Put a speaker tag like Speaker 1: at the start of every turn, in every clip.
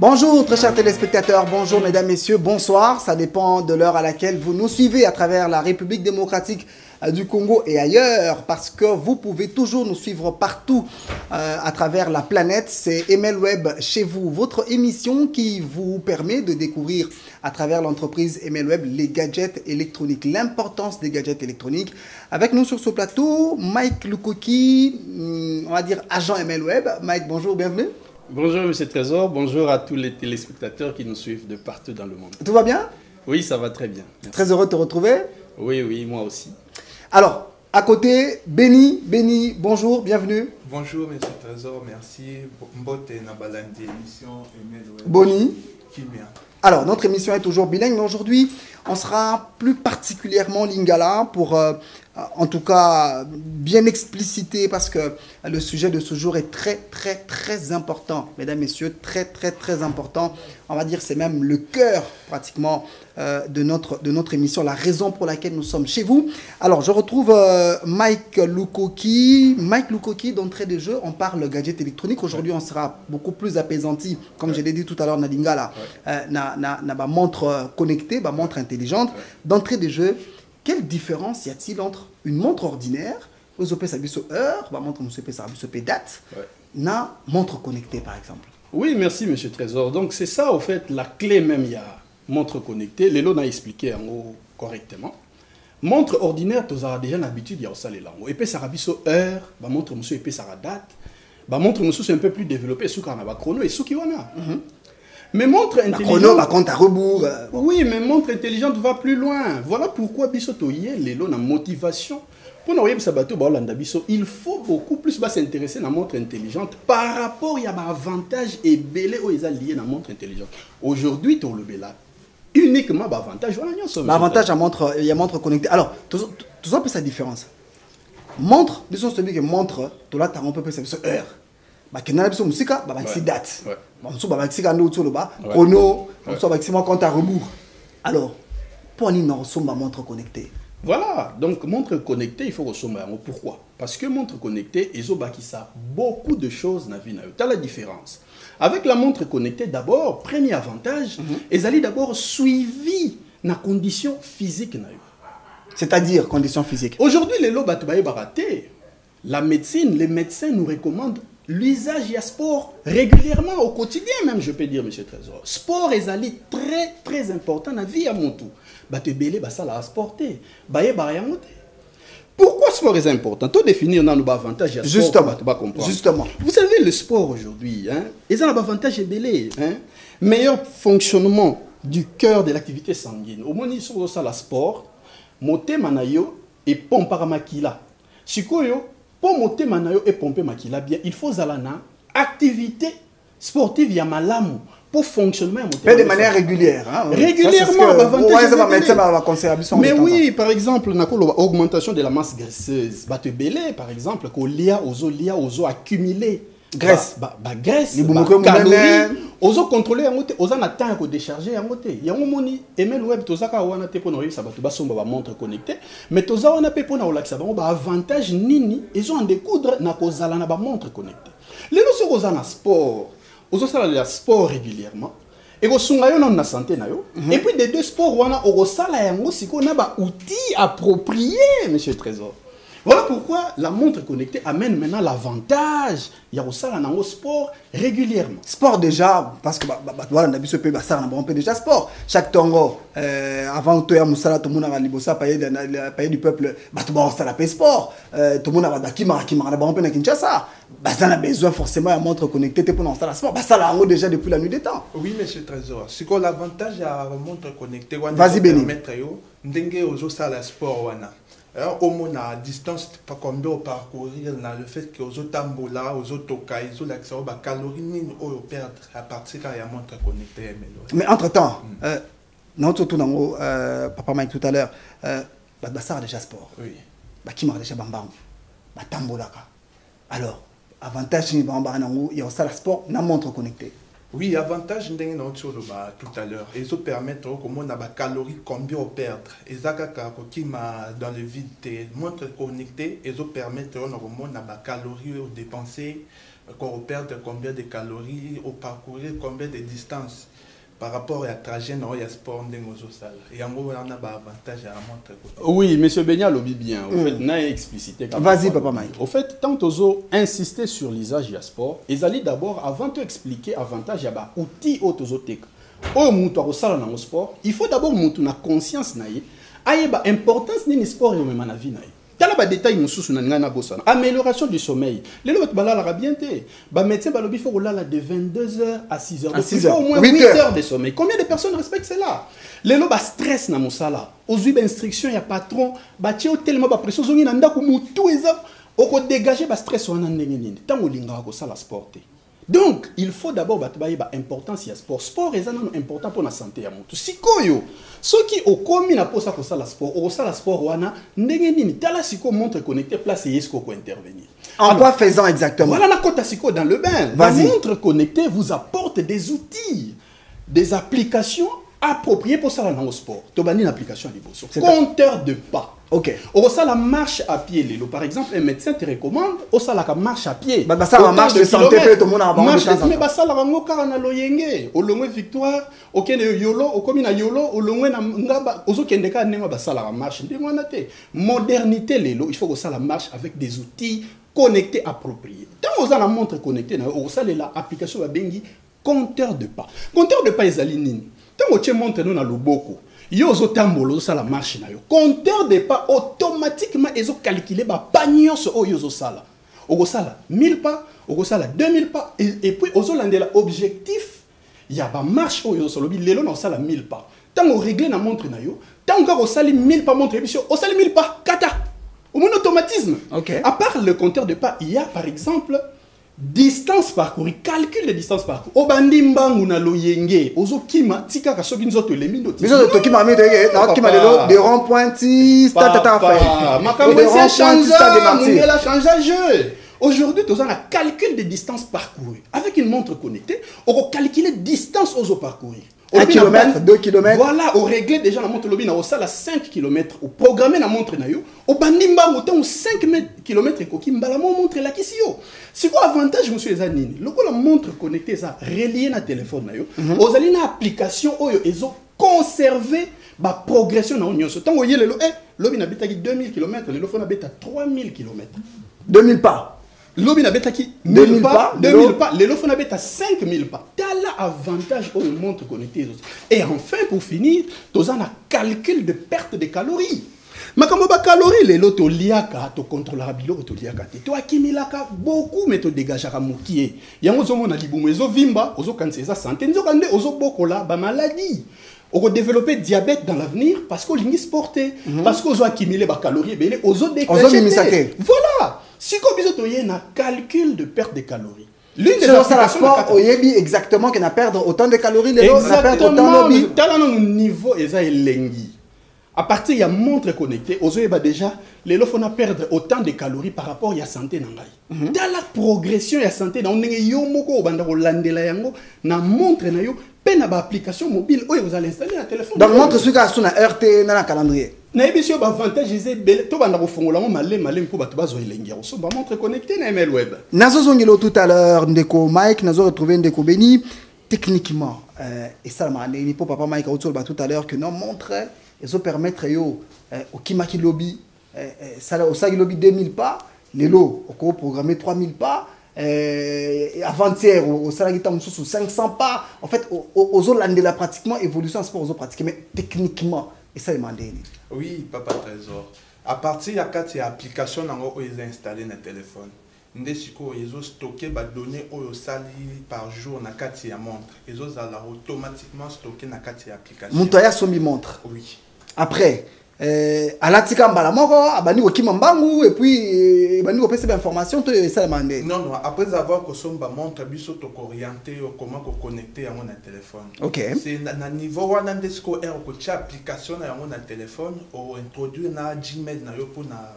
Speaker 1: Bonjour très chers téléspectateurs, bonjour mesdames, messieurs, bonsoir. Ça dépend de l'heure à laquelle vous nous suivez à travers la République démocratique du Congo et ailleurs, parce que vous pouvez toujours nous suivre partout à travers la planète. C'est Emelweb chez vous, votre émission qui vous permet de découvrir à travers l'entreprise Emelweb les gadgets électroniques, l'importance des gadgets électroniques. Avec nous sur ce plateau, Mike Lukoki, on va dire agent Emelweb. Mike, bonjour, bienvenue.
Speaker 2: Bonjour M. Trésor, bonjour à tous les téléspectateurs qui nous suivent de partout dans le monde.
Speaker 1: Tout va bien?
Speaker 2: Oui, ça va très bien. Merci.
Speaker 1: Très heureux de te retrouver.
Speaker 2: Oui, moi aussi.
Speaker 1: Alors, à côté, Benny, bonjour, bienvenue.
Speaker 3: Bonjour M. Trésor, merci. Mbote Nabalandi, émission
Speaker 1: Boni.
Speaker 3: Kimia.
Speaker 1: Alors, notre émission est toujours bilingue, mais aujourd'hui, on sera plus particulièrement lingala pour, en tout cas, bien expliciter, parce que le sujet de ce jour est très important, mesdames, messieurs, très important. On va dire c'est même le cœur, pratiquement, de notre émission, la raison pour laquelle nous sommes chez vous. Alors, je retrouve Mike Lukoki. Mike Lukoki, d'entrée de jeu, on parle gadget électronique. Aujourd'hui, on sera beaucoup plus apaisanti, comme je l'ai dit tout à l'heure, na lingala, na montre connectée, montre intelligente. D'entrée de jeu, quelle différence y a-t-il entre une montre ordinaire, aux OP Sabiso heure, montre Sabiso date, na montre connectée par exemple?
Speaker 2: Oui, merci M. Trésor. Donc c'est ça, au fait, la clé même, il y a montre connectée. Lélo a expliqué en gros correctement. Montre ordinaire, tu as déjà l'habitude, il y a aussi les langues. Et puis ça Sabiso heure, montre monsieur, et puis ça date. Montre monsieur, c'est un peu plus développé, sous qu'on a chrono et sous qui on a. Mais montre intelligente...
Speaker 1: Chrono, compte à rebours.
Speaker 2: Oui, mais montre intelligente va plus loin. Voilà pourquoi Bisoto Lélo a motivation. Pour nous il faut beaucoup plus s'intéresser à la montre intelligente par rapport à l'avantage et belé où ils lié à la montre intelligente. Aujourd'hui, tu le là uniquement l'avantage.
Speaker 1: L'avantage à montre, il y a montre connectée. Alors, tu as un peu sa différence. Montre, disons celui qui montre, tu as un peu sa heure. Kenana biso musika date. Chrono, compte à rebours. Alors, pour nous sommes montre connectée.
Speaker 2: Voilà, donc montre connectée, il faut ressemble. Pourquoi? Parce que montre connectée, ils ont beaucoup de choses dans la vie. Tu as la différence. Avec la montre connectée, d'abord, premier avantage, ils allaient d'abord suivi dans conditions physiques.
Speaker 1: C'est-à-dire conditions physiques.
Speaker 2: Aujourd'hui, les lots baraté. La médecine, les médecins nous recommandent l'usage du sport régulièrement, au quotidien même, je peux dire, M. Trésor. Sport est très important dans la vie à mon tour. Ça l'a sporté. Pourquoi le sport est important? Tout définir dans nos avantages.
Speaker 1: Justement.
Speaker 2: Vous savez, le sport aujourd'hui, ils ont un avantage belé. Meilleur fonctionnement du cœur de l'activité sanguine. Au moins, ils sont ça, la sport, moté manayo et pompe makila. Sikoyo, pour monter manayo et pomper makila bien, il faut zalana activité sportive ya malamu pour fonctionner
Speaker 1: mais de manière régulière.
Speaker 2: Régulièrement, mais oui, par exemple, on a l'augmentation de la masse graisseuse. Belé, par exemple, qu'on lia aux accumulé.
Speaker 1: Graisse.
Speaker 2: Graisse, calories. Aux contrôler, aux en attend qu'on décharger. Il y a un moni, Emelweb, tous ça, on a été pour nous, ça va montre connectée. Mais tous ça, on a fait pour nous, ça va avantage nini, ils ont en découdre, na cause na ba montre connectée. Les gens qui ont un sport, ils ont le sport régulièrement. Et ils sont dans la santé. Et puis, des deux sports, on a un outil approprié, M. Trésor. Voilà pourquoi la montre connectée amène maintenant l'avantage. Il y a aussi un sport régulièrement.
Speaker 1: Sport déjà, parce que on peut déjà sport. Chaque tango, avant tout le monde a payé du peuple, ça la paye sport. Tout le monde a Kinshasa. Ça a besoin forcément de montre connectée pour lancer la sport. Ça l'a déjà depuis la nuit des temps.
Speaker 3: Oui, M. Trésor. C'est quoi l'avantage de la montre connectée?
Speaker 1: Vas-y, Béni.
Speaker 3: Alors, au moins, à distance, pas combien au parcourir, le fait que aux autres tambola, aux autres tokai, aux autres accès, aux calories, aux perdre à partir de la montre connectée.
Speaker 1: Mais entre-temps, Papa Mike tout à l'heure, ça a déjà sport.
Speaker 3: Oui.
Speaker 1: Qui m'a déjà bambam, tambola. Alors, avantage, il y a aussi le sport, la montre connectée.
Speaker 3: Oui, avantage tout à l'heure. Ils permettent comment on a des calories, combien on perd. Et ça, qui m'a dans le vide, montre connectée, ils permettent comment on a des calories dépensées, qu'on perd combien de calories, au parcourir combien de distances par rapport à trajet, non, il y a sport aux salles. Et en gros, on a un avantage à la montre.
Speaker 2: Oui, monsieur Benya lobby bien. Au fait, n'a explicité.
Speaker 1: Vas-y, papa Mike.
Speaker 2: Au fait, tant que insister sur l'usage du sport, ils allaient d'abord, avant de expliquer avantage, il y a des outils autozoték. Au moutou au salon dans sport, il faut d'abord moutou na conscience naïe, aïe ba importance ni sport et au même na vie naïe. Tala ba détail mususu na ngana bosana. Amélioration du sommeil. Les lots balala la bien té. Ba médecin ba lobi faut lala de 22h à 6h. Donc il faut au moins 8 heures de sommeil. Combien de personnes respectent cela? Les lots ba stress na musala. Ozu ba instruction ya patron, ba tio tellement ba pression zongi na ndako mutu eza oko dégager ba stress wana ndenge nini. Tango linga ko sala sport. Donc, il faut d'abord battre l'importance du sport. Le sport est important pour la santé. Si ceux qui ont commis la pose à la sport, au la sport, on montre connecté place et est-ce qu'on peut intervenir.
Speaker 1: En quoi faisant exactement?
Speaker 2: Voilà la côte à dans le bain. La montre connectée vous apporte des outils, des applications appropriées pour ça dans le sport. Tu as une application à niveau. Compteur de pas.
Speaker 1: Ok.
Speaker 2: Au ça la marche à pied, par exemple, un médecin te recommande, au ça la marche à pied.
Speaker 1: Bah ça la marche de santé peut tout le monde a
Speaker 2: marche mais bah ça la rango car na loyenge, au longwe victoire, au kende yolo, au commune yolo, au longwe na ngaba, au zo kende ka nema bah ça la marche. Ndi mwana te. Modernité lelo, il faut que ça la marche avec des outils connectés appropriés. Tant aux la montre connectée na au ça la application va bengi compteur de pas. Compteur de pas ezali nini. Tant au montre nous na loboko. Yozo tambolo ça la marche na yo. Compteur de pas automatiquement ezo calculer ba panion so yozo sala. Ogo sala 1000 pas, ogo sala 2000 pas et puis ozo landela objectif ya ba marche o yozo lobi lelo na sala 1000 pas. Tango régler na montre na yo, tango ka sali 1000 pas montre biso, o sali 1000 pas kata. Au mon automatisme.
Speaker 1: Okay.
Speaker 2: À part le compteur de pas, il y a par exemple distance parcourue, calcul de distance parcourue. Obandi mbangu na loyenge, ozo kima tika ka soki nzoto le mino.
Speaker 1: Biso to kima mi de kima de rond pointi, tata fait.
Speaker 2: Makambo c'est changé, la change. Aujourd'hui, tu as un calcul de distance parcourue. Avec une montre connectée, on va calculer distance aux parcours.
Speaker 1: 1 km, 2 km.
Speaker 2: Voilà, on réglait déjà la montre lobby, on a 5 km, on programme la montre na yo, on bandimba autant 5 km et koki mbala montre la kisio. C'est quoi l'avantage monsieur Ezanini? Loko la montre connectée ça relié na téléphone na yo, aux ali na application oyo ezo conserver ba progression na onyo. Tango yele lo lobby na betaki 2000 km, le lofona beta 3000 km.
Speaker 1: 2000 pas.
Speaker 2: Lobi na betaki 2000 pas, 2000 pas, les lofona beta 5000 pas. T'as l'avantage où une montre connectée. Et enfin, pour finir, tu as un calcul de perte de calories. Mais comme ba calories, les loto liaka, to contrôlera bilo to liaka. To akimilaka beaucoup mais to dégagera mokié. Yango zo mona libumu ezo vimba, ozo kanse za santé, nzo kande ozo bokola ba maladie. On va développer diabète dans l'avenir parce qu'on l'ingis sporté, parce qu'on a accumulé des calories, mais on a déclenché. Voilà. Si on a un calcul de perte de calories.
Speaker 1: L'une des applications exactement qu'on a perdu autant de calories,
Speaker 2: exactement. Dans le niveau lengi. À partir de la montre connectée, on a déjà les lots on a perdre autant de calories par rapport à la santé nangai. Dans la progression de la santé, on a yo moko banda ko landela yango na montre na yo peine ba application mobile oyo vous allez installer na téléphone.
Speaker 1: Donc montre ce ka suna RT na calendrier.
Speaker 2: Na ebisio ba avantage eze bele to banda ko fongola mo malem ko bato bazo elengi so ba montre connectée na ML web.
Speaker 1: Nazo zongelo tout à l'heure ndeko Mike nazo retrouver ndeko Beni techniquement et ça m'a dit pour papa Mike tout à l'heure que non montre et ça permettre au Kimaki Lobby ça au Sagi Lobby 2000 pas les lots au programmer 3000 pas avant-hier au Salagita sous 500 pas en fait aux Hollandais pratiquement évolution en sport aux pratiquer mais techniquement et ça demandé.
Speaker 3: Oui papa trésor à partir de quatre applications on les installer dans téléphone ndesiko ils ont stocké ba données au sali par jour na quatre ya montre ils ont automatiquement stocké na quatre applications
Speaker 1: montoya sombi montre
Speaker 3: oui
Speaker 1: après à l'atika mbala moko abani ko kimambangu et puis bani ko pesa information to ça demandé.
Speaker 3: Non après avoir que somba montre biso to orienter comment ko connecter à mon téléphone.
Speaker 1: OK.
Speaker 3: C'est na niveau wana ndesiko ko cha application na mon téléphone ou introduire na Gmail na yo pour na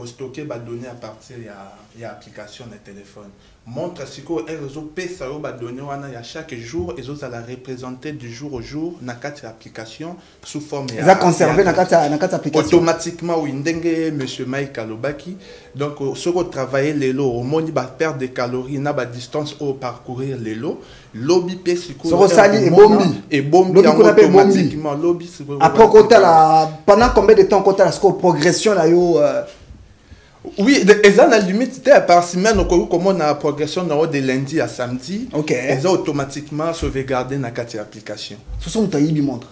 Speaker 3: stocker les données à partir de l'application de téléphone. Montre si vous avez des données chaque jour, et vous allez représenter du jour au jour dans l'application sous forme de.
Speaker 1: Ils ont conservé dans l'application.
Speaker 3: Automatiquement, oui, M. Mike Alobaki. Donc, si vous travaillez les lots, au moins, il va perdre des calories, il y a la distance au parcourir les lots. Lobby, c'est quoi? Et bombi, automatiquement. Lobby,
Speaker 1: après, pendant combien de temps, quand tu as la progression là,
Speaker 3: oui, ils ont la limite par semaine, comme on a la progression de lundi à samedi. Ils ont automatiquement sauvegardé dans l'application.
Speaker 1: Ce sont tes il montre.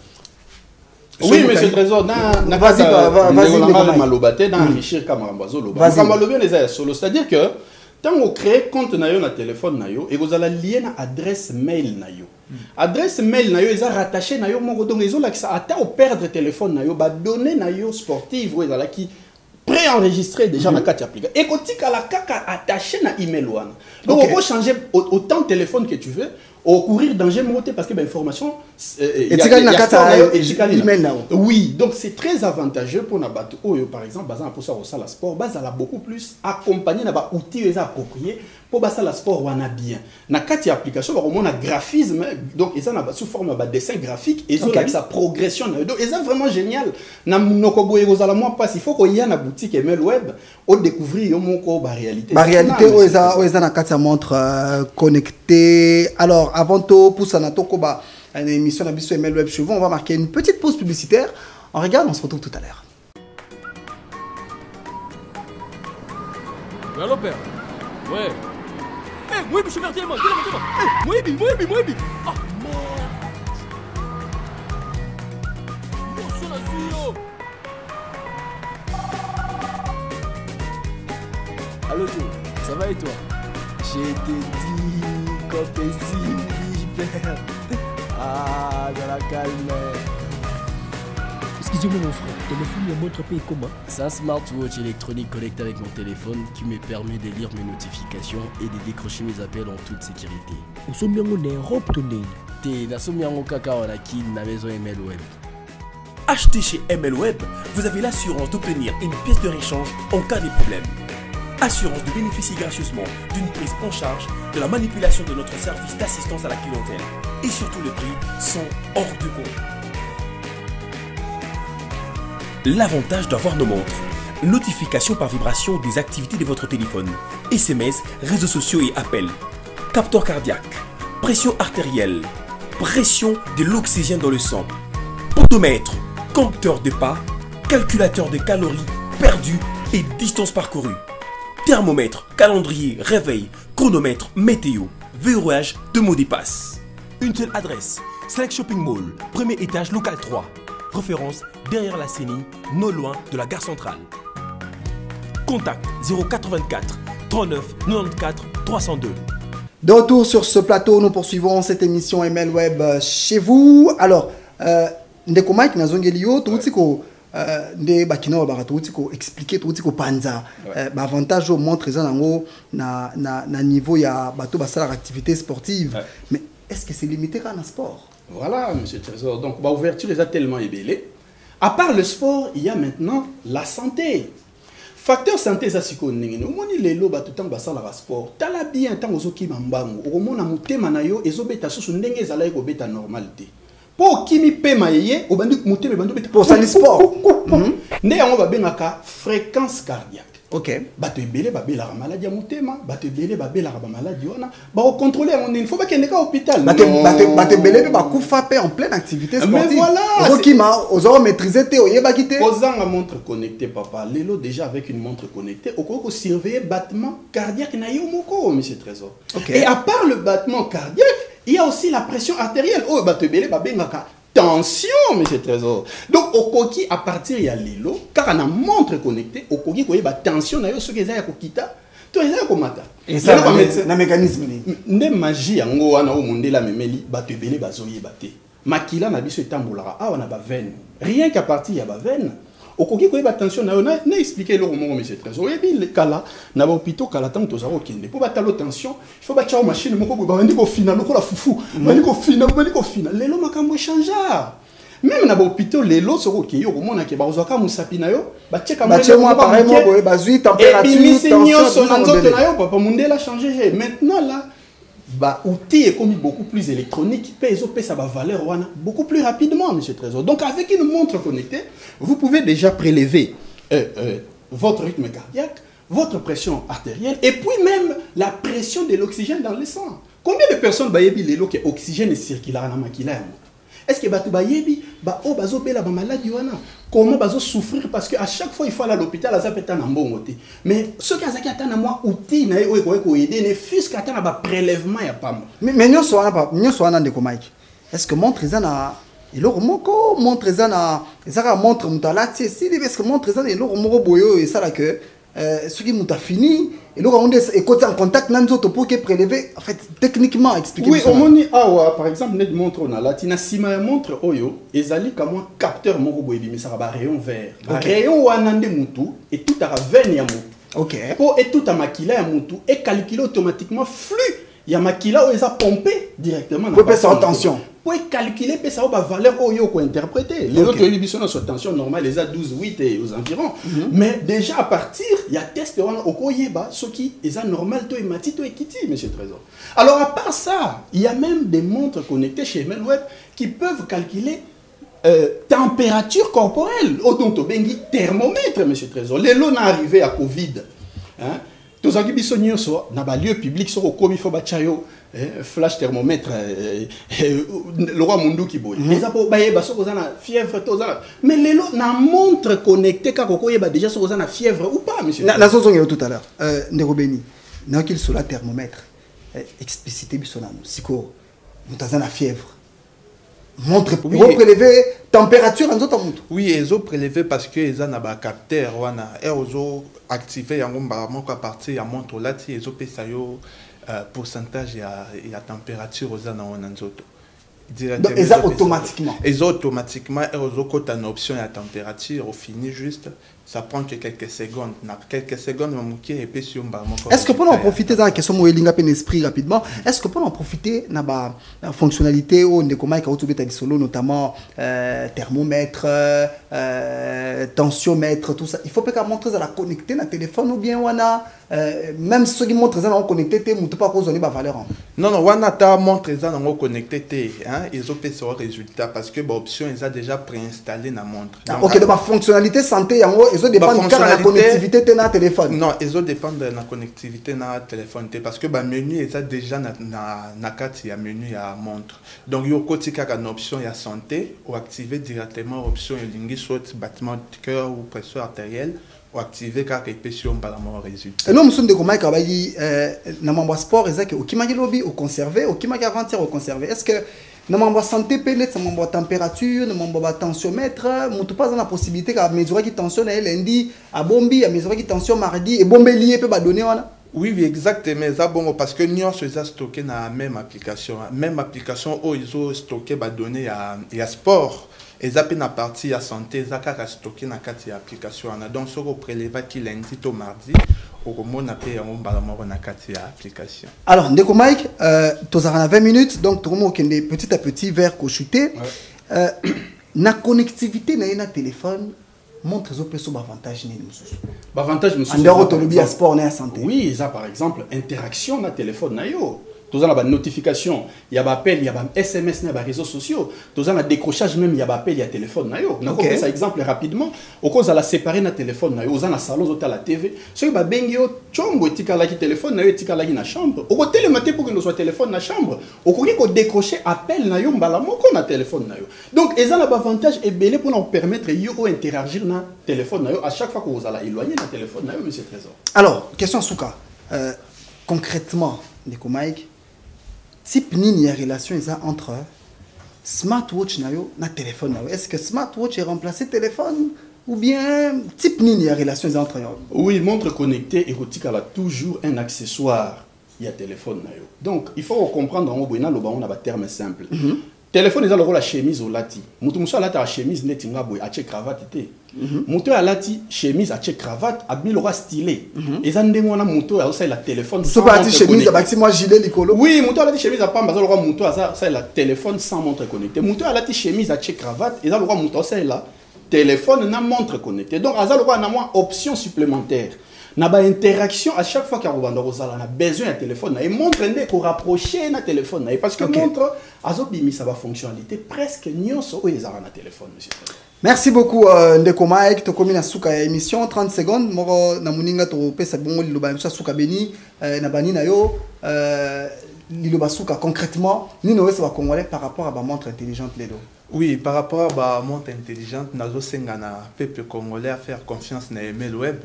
Speaker 2: Oui, monsieur Trésor, vas-y, c'est-à-dire que quand vous créez compte na yo na téléphone na yo et vous allez lier na adresse mail na yo. Adresse mail na yo est rattaché na yo moko donc ils ont l'accès à perdre téléphone na yo ba données na yo sportive ou là qui préenregistré déjà dans la carte application. Et quand tu as la carte attachée à email one. Donc on peut changer autant de téléphone que tu veux au courir danger monter parce que l'information oui, donc c'est très avantageux pour nabato par exemple bazan pour ça au salle sport bazala beaucoup plus accompagné na ba outils appropriés pour basa la sport wana bien. Na carte application au moins na graphisme donc ils ont sous forme de dessin graphique et avec sa progression donc ils sont vraiment génial. Na nokobo ezala moi passe il faut qu'il y a na boutique email web au découvrir mon ko réalité.
Speaker 1: La réalité aux na carte montre connecté. Alors avant tout pour ça une émission d'Abisso ML Web Chevaux, on va marquer une petite pause publicitaire. On regarde, on se retrouve tout à l'heure.
Speaker 4: Allô père? Ouais. Eh, moi je suis vers dis-moi. Eh, moi ah merde. Moi sur la suite. Allô Jo, ça va et toi? J'ai été dit ah, dans la calme.
Speaker 5: Excusez-moi mon frère, le téléphone me montre pas comment?
Speaker 4: C'est un smartwatch électronique connecté avec mon téléphone qui me permet de lire mes notifications et de décrocher mes appels en toute sécurité.
Speaker 5: Au sommet on est Europe tonné.
Speaker 4: T'es na sommet en kaka on a qui na maison ML Web.
Speaker 6: Achetez chez ML Web, vous avez l'assurance d'obtenir une pièce de réchange en cas de problème. Assurance de bénéficier gracieusement d'une prise en charge de la manipulation de notre service d'assistance à la clientèle. Et surtout les prix sont hors du compte. L'avantage d'avoir nos montres. Notification par vibration des activités de votre téléphone. SMS, réseaux sociaux et appels. Capteur cardiaque. Pression artérielle. Pression de l'oxygène dans le sang. Podomètre. Compteur de pas. Calculateur de calories perdues et distance parcourue. Thermomètre, calendrier, réveil, chronomètre, météo, verrouillage de mots de passe. Une seule adresse, Select Shopping Mall, premier étage, local 3. Référence derrière la CENI, non loin de la gare centrale. Contact 084 39 94 302.
Speaker 1: De retour sur ce plateau, nous poursuivons cette émission ML Web chez vous. Alors, ndeko Mike Nazongelio, tout nde bakino baratutiko expliquer tutiko panza avantage au montre na niveau ya bato basala activité sportive mais est-ce que c'est limité à un sport?
Speaker 2: Voilà monsieur Trésor, donc ouverture est tellement ébélée. À part le sport, il y a maintenant la santé. Facteur santé ça siko ndenge omoni lelo bato tant basala sport tala bien tant ozoki bambango omona mutema na yo ezobeta susu ndenge ezala ko beta normalité. Pour qui mi paie maïe, au bandu mouté me bandu
Speaker 1: pour ça le sport.
Speaker 2: Né on va bien à fréquence cardiaque.
Speaker 1: Ok.
Speaker 2: Bato ebele babela la maladie mutema, bato ebele babela la maladie ona. Ba contrôler on il faut pas qu'il n'y ait qu'à hôpital.
Speaker 1: Bato ebele ba kufa en pleine activité sportive.
Speaker 2: Mais voilà.
Speaker 1: Rokima, aux maîtriser te oyeba kité.
Speaker 2: Posant la montre connectée papa, lelo déjà avec une montre connectée, au ko surveiller battement cardiaque na yo moko monsieur Trésor. Okay. Et à part le battement cardiaque, il y a aussi la pression artérielle. Oh, bah, tu tension, monsieur Trésor. Donc, au coquille, à partir de l'îlot, car on a montre connectée, au coquille, il y a tension, il y a ce qui est à Kokita. Tu es à Komata.
Speaker 1: Et ça, c'est un mécanisme.
Speaker 2: Ne magie, en gros, on a au monde la memeli, batu belé, bazoye, baté. Makila, n'a biso tambolara. Ah, on a ba veine. Rien qu'à partir, il y a ba veine. Au coquille, il y a attention, on a expliqué le roman, monsieur Trésor. Et puis, le cas na ba hôpital, kala tant que zaro kende. Pour battre l'attention, il faut battre la machine, mon coco, bandi ko final, ko la foufou. Bandi ko final, bandi ko final. Les lots makambo changea. même na ba hôpital lelo soko ke yo komona ke ba ozaka musapi na yo ba cheka
Speaker 1: moi apparemment boye bazui température
Speaker 2: tension na nzoto na yo papa mundela changer maintenant là ba outil est comme beaucoup plus électronique ça va valeur wana beaucoup plus rapidement monsieur Trésor. Donc avec une montre connectée vous pouvez déjà prélever votre rythme cardiaque, votre pression artérielle et puis même la pression de l'oxygène dans le sang. Combien de personnes bayebi lelo que oxygène circule na makila? Est-ce que batu bayebi ba o bazo bela ba maladie wana? Comment bazo souffrir parce que à chaque fois il faut aller à l'hôpital ça peut na mbongo te. Mais ce qui azaki atana moi outil na yo ko aider ne fils katana ba prélèvement ya pam.
Speaker 1: Mais nyoso wana ndeko Mike. Est-ce que montre ezana eloko moko montre ezana ezaka montre mutalati si est-ce que montre ezana eloko moko boyo et ça là que ce qui muta fini et là on est côté en contact nanzoto pour que prélever en fait techniquement expliquer.
Speaker 2: Oui au moni awa par exemple net montre na latina sima ya montre oyo ezali comme un capteur moko boye mais ça va rayon vert. Rayon wana nde mutu et tout à veine ya mutu.
Speaker 1: OK.
Speaker 2: Pour et tout à makila ya mutu et calculer automatiquement flux ya makila o eza pompé directement
Speaker 1: na pour sa tension.
Speaker 2: Pour calculer ça va valeur oyo ko interpréter. Les autres émissions sur tension normale les a 12 8 et aux environs. Mais déjà à partir il y a test au koyeba ce qui est normal to et mati to et kiti monsieur Trésor. Alors à part ça, il y a même des montres connectées chez Melweb qui peuvent calculer température corporelle, odonto bengi thermomètre monsieur Trésor. Les lots arrivé à Covid. Hein? Tous les biso nyonso na ba lieu public so ko mi fo ba chayo flash thermomètre le roi mundu ki boy les apo ba yeba so ko na fièvre to za mais lelo na montre connectée ka ko yeba déjà so ko na fièvre ou pas monsieur
Speaker 1: na so zonge tout à l'heure ndeko beni na qu'il sur la thermomètre explicité biso na siko mutaza na fièvre montre pour prélever température en autres montre.
Speaker 3: Oui, ils ont prélevé parce que ils ont un capteur wana et ils ont activé yango mbaramo à partir ya montre là ti ils ont pesa yo pourcentage ya température aux ana nzoto.
Speaker 1: Donc ils ont automatiquement.
Speaker 3: Ils ont automatiquement et ils ont quand une option ya température au fini juste ça prend que quelques secondes. Quelques secondes et puis sur mbaramo.
Speaker 1: Est-ce que pour en profiter dans la question moelinga pen esprit rapidement, est-ce que pour en profiter na ba fonctionnalité au ndekoma ka otubeta solo notamment thermomètre, tensiomètre tout ça. Il faut pas qu'à montrer à la connecter na téléphone ou bien wana même ceux qui montrent ça on connecté te mutu pas cause ba valeur.
Speaker 3: Non wana ta montre ça on connecté te hein ils ont fait ce résultat parce que ba option ils a déjà préinstallé na montre.
Speaker 1: OK donc la fonctionnalité santé yango ils ont dépendre de la connectivité de notre téléphone.
Speaker 3: Non, ils ont dépendre de la connectivité de notre téléphone parce que le menu est déjà na carte il y a menu à montre. Donc il y a une option il y a santé ou activer directement option lingi soit battement de cœur ou pression artérielle ou activer car répétition par rapport au résultat.
Speaker 1: Et nous sommes de comment kabali na mambo sport ezaki okimaki lobby au conserver okimaki aventure au conserver. Est-ce que na mambo santé peut-être na mambo température na mambo tensiomètre mutu pas la possibilité ka mesurer qui tension na lundi à bombi à mesurer qui tension mardi et bombe lié peut ba donner wana.
Speaker 3: Oui, exactement. Ça bon parce que nous sommes stocké dans la même application où ils ont stocké ba données à sport. Et ça peut na partie à santé, ça ka stocké na carte application. Donc ce qu'on prélève qui lundi au mardi, au moment na paye on balamor na carte application.
Speaker 1: Alors ndeko Mike, tozara 20 minutes donc tout le monde kende petit à petit vers chuter. Na connectivité na téléphone montre zo peso avantage ni mususu.
Speaker 2: Avantage mususu.
Speaker 1: Andero tolobi à sport na santé.
Speaker 2: Oui, ça par exemple interaction na téléphone na yo. Tous en a notification, il y a appel, il y a SMS, il y a réseaux sociaux. Tous en a décrochage même, il y a appel, il y a téléphone. On a ça exemple rapidement. Au cause à la séparer na téléphone, aux en a salon, aux à la TV. Ce qui va bengio chombo etika la téléphone, na etika la na chambre. Au côté le matin pour que nous soit téléphone na chambre. Au côté qu'on décrocher appel na yo mbala moko na téléphone na yo. Donc ils ont l'avantage et belé pour nous permettre yo interagir na téléphone na yo à chaque fois que vous allez éloigner na téléphone na yo monsieur Trésor.
Speaker 1: Alors question Souka, concrètement, Ndeko Mike. Type ni relation entre smartwatch na téléphone. Est-ce que smartwatch est remplacé téléphone ou bien type ni relation entre eux?
Speaker 2: Oui, montre connectée érotique elle a toujours un accessoire. Il y a téléphone. Donc il faut comprendre en on a un terme simple. téléphone eza lokola chemise olati mutu muso alati a chemise neti nga boye atie cravate te mutu alati chemise atie cravate abi lokola stylé eza ndenge wana mutu azosalela téléphone
Speaker 1: so ba ati chemise abakisi moi gilet likolo
Speaker 2: oui mutu alati chemise apamba aza lokola mutu azosalela téléphone sans montre connectée mutu alati chemise atie cravate eza lokola mutu azosalela téléphone na montre connectée donc aza lokola na mwa option supplémentaire na ba interaction à chaque fois qu'il y a un besoin de téléphone et montre ndé ko rapprocher na téléphone parce que montre azobimisa ba fonctionnalité presque nyonso o ezara na téléphone monsieur.
Speaker 1: Merci beaucoup Ndeko Mike to komi na suka émission 30 secondes moko na muninga to pesa bongo liloba msa suka beni na bani na yo liloba suka concrètement ni no wesa ba congolais par rapport à ba montre intelligente ledo.
Speaker 3: Oui, par rapport à la montre intelligente, nazo senga na peuple congolais à faire confiance na email web.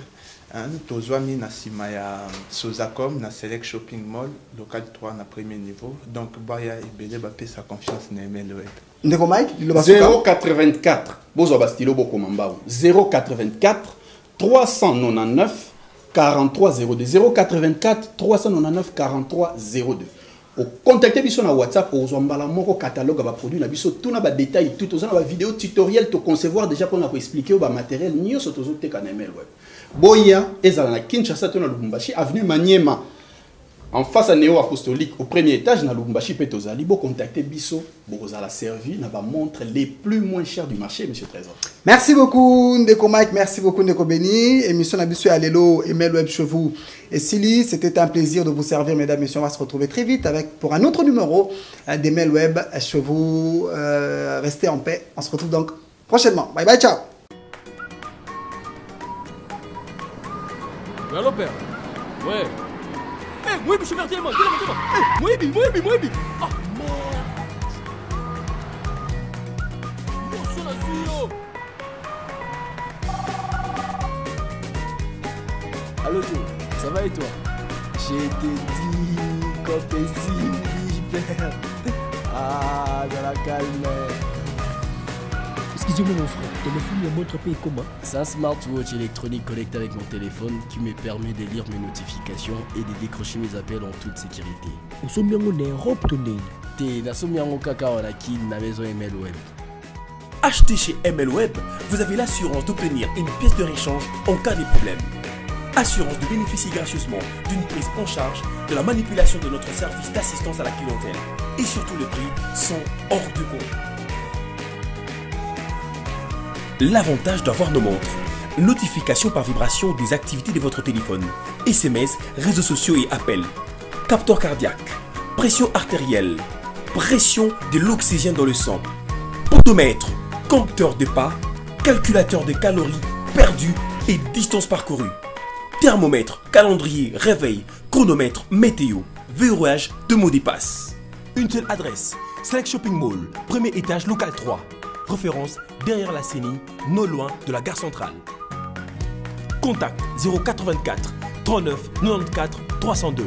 Speaker 3: Tozwami na sima ya Sozacom na Select Shopping Mall local 3 na premier niveau. Donc baya ebele ba pesa confiance na email web.
Speaker 1: Ndeko Mike,
Speaker 2: 084 bozo ba stilo boko mambao. 084 399 4302 084 399 4302. Au contacter biso na WhatsApp au zombala moko catalogue ba produit na biso tout na ba détail tout aux ba vidéo tutoriel to concevoir déjà pour na expliquer ba matériel nyo so tozo te kana email web. Boya ezala na Kinshasa to na Lubumbashi avenue Maniema en face à Néo Apostolique au premier étage na Lubumbashi petozali bo contacter biso bozala servi na ba montre les plus moins chers du marché monsieur Trésor.
Speaker 1: Merci beaucoup Ndeko Mike, merci beaucoup Ndeko Beni. Émission na biso ya lelo email web chez vous. Et Silly, c'était un plaisir de vous servir mesdames et messieurs. On va se retrouver très vite avec pour un autre numéro d'email web chez vous. Restez en paix. On se retrouve donc prochainement. Bye bye, ciao.
Speaker 4: Allô père. Ouais. Eh, moi je suis vers tellement. Eh, moi. Ah merde. Yo sur la suyo. Allô Joe, ça va et toi? J'ai te dit qu'on fait si père. Ah, dans la calme.
Speaker 5: Excusez-moi mon frère, téléphone il montre pas comment.
Speaker 4: C'est un smartwatch électronique connecté avec mon téléphone qui me permet de lire mes notifications et de décrocher mes appels en toute sécurité.
Speaker 5: Osomiango ne Europe tonene.
Speaker 4: Te nasomiango kaka wana ki na maison email web.
Speaker 6: Achetez chez ML Web, vous avez l'assurance d'obtenir une pièce de réchange en cas de problème. Assurance de bénéficier gracieusement d'une prise en charge de la manipulation de notre service d'assistance à la clientèle. Et surtout les prix sont hors de compte. L'avantage d'avoir nos montres. Notification par vibration des activités de votre téléphone. SMS, réseaux sociaux et appels. Capteur cardiaque. Pression artérielle. Pression de l'oxygène dans le sang. Podomètre. Compteur de pas. Calculateur de calories perdues et distance parcourue. Thermomètre, calendrier, réveil, chronomètre, météo. Verrouillage de mots de passe. Une seule adresse. Select Shopping Mall. Premier étage, local 3. Référence derrière la CENI, non loin de la gare centrale. Contact 084 39 94 302.